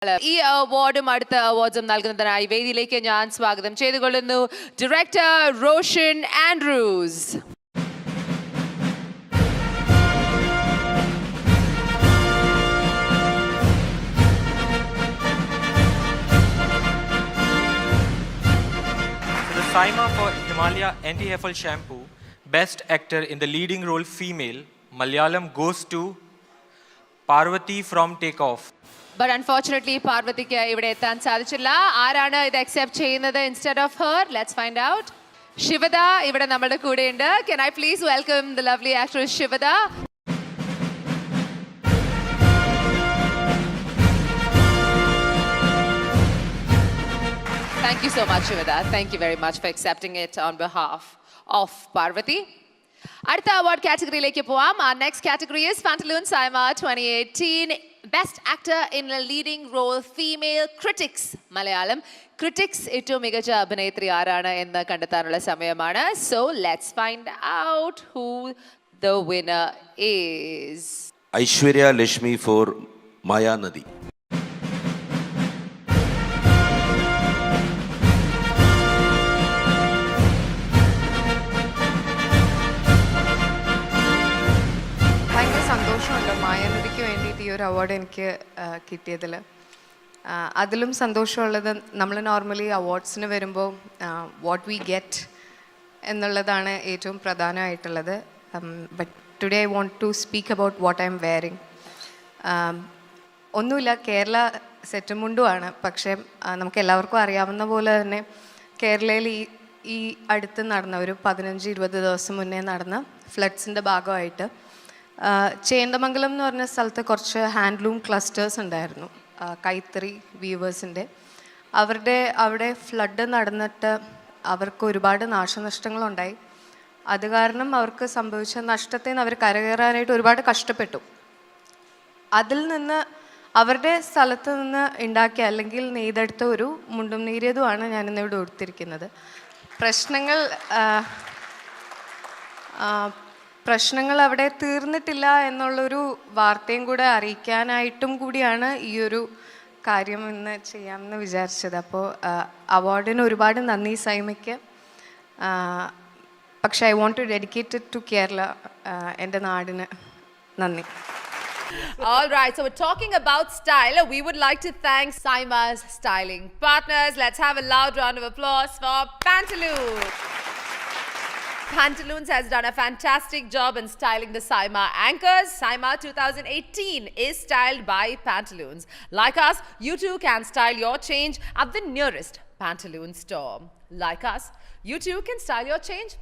ഈ അവാർഡും അടുത്ത അവാർഡ്സും നൽകുന്നതിനായി വേദിയിലേക്ക് ഞാൻ സ്വാഗതം ചെയ്തുകൊള്ളുന്നു director Roshan Andrews. The Saima for Himalaya Anti-Hairfall Shampoo, Best Actor in the Leading Role Female, Malayalam goes to Parvati from Takeoff. But unfortunately, പാർവതിക്ക് ഇവിടെ എത്താൻ സാധിച്ചില്ല. ആരാണ് ഇത് അക്സെപ്റ്റ് ചെയ്യുന്നത് instead of her? Let's find out. Shivada ഇവിടെ നമ്മുടെ കൂടെയുണ്ട്. Can I please welcome the lovely actress Shivada? Thank you so much, Shivada. Thank you very much for accepting it on behalf of Parvati. അടുത്ത award കാറ്റഗറിയിലേക്ക് പോവാം. Our next category is Pantaloons Saima 2018 Best Actor in a Leading Role Female Critics Malayalam. Critics ഏറ്റവും മികച്ച അഭിനേത്രി ആരാണ് എന്ന് കണ്ടെത്താനുള്ള സമയമാണ്. So let's find out who the winner is. Aishwarya Lashmi for Maya Nadi. സന്തോഷമുണ്ട് മായാനദിക്ക് വേണ്ടിയിട്ട് ഈ ഒരു അവാർഡ് എനിക്ക് കിട്ടിയതിൽ. അതിലും സന്തോഷമുള്ളത് നമ്മൾ നോർമലി അവാർഡ്സിന് വരുമ്പോൾ വാട്ട് വി ഗെറ്റ് എന്നുള്ളതാണ് ഏറ്റവും പ്രധാനമായിട്ടുള്ളത്. But today I want to speak about what I am wearing. ഒന്നുമില്ല, കേരള സെറ്റും മുണ്ടുമാണ്. പക്ഷേ നമുക്ക് എല്ലാവർക്കും അറിയാവുന്ന പോലെ തന്നെ കേരളയിൽ ഈ അടുത്ത് നടന്ന ഒരു 15-20 ദിവസം മുന്നേ നടന്ന ഫ്ലഡ്സിൻ്റെ ഭാഗമായിട്ട് ചേന്ദമംഗലം എന്ന് പറഞ്ഞ സ്ഥലത്ത് കുറച്ച് ഹാൻഡ്ലൂം ക്ലസ്റ്റേഴ്സ് ഉണ്ടായിരുന്നു, കൈത്തറി വീവേഴ്സിൻ്റെ. അവിടെ ഫ്ലഡ് നടന്നിട്ട് അവർക്ക് ഒരുപാട് നാശനഷ്ടങ്ങളുണ്ടായി. അത് കാരണം അവർക്ക് സംഭവിച്ച നഷ്ടത്തിൽ നിന്ന് അവർ കരകയറാനായിട്ട് ഒരുപാട് കഷ്ടപ്പെട്ടു. അതിൽ നിന്ന് അവരുടെ സ്ഥലത്ത് നിന്ന് ഉണ്ടാക്കിയ അല്ലെങ്കിൽ നെയ്തെടുത്ത ഒരു മുണ്ടും നേരിയതുമാണ് ഞാനിന്നിവിടെ കൊടുത്തിരിക്കുന്നത്. പ്രശ്നങ്ങൾ അവിടെ തീർന്നിട്ടില്ല എന്നുള്ളൊരു വാർത്തയും കൂടെ അറിയിക്കാനായിട്ടും കൂടിയാണ് ഈ ഒരു കാര്യം ഇന്ന് ചെയ്യാമെന്ന് വിചാരിച്ചത്. അപ്പോൾ അവാർഡിന് ഒരുപാട് നന്ദി സൈമയ്ക്ക്. പക്ഷേ I want to dedicate it to Kerala, എൻ്റെ നാടിന് നന്ദി. All right, so we're talking about style. We would like to thank Saima's styling partners. Let's have a loud round of applause for Pantaloons. Pantaloons has done a fantastic job in styling the Saima anchors. Saima 2018 is styled by Pantaloons. Like us, you too can style your change at the nearest Pantaloons store. Like us, you too can style your change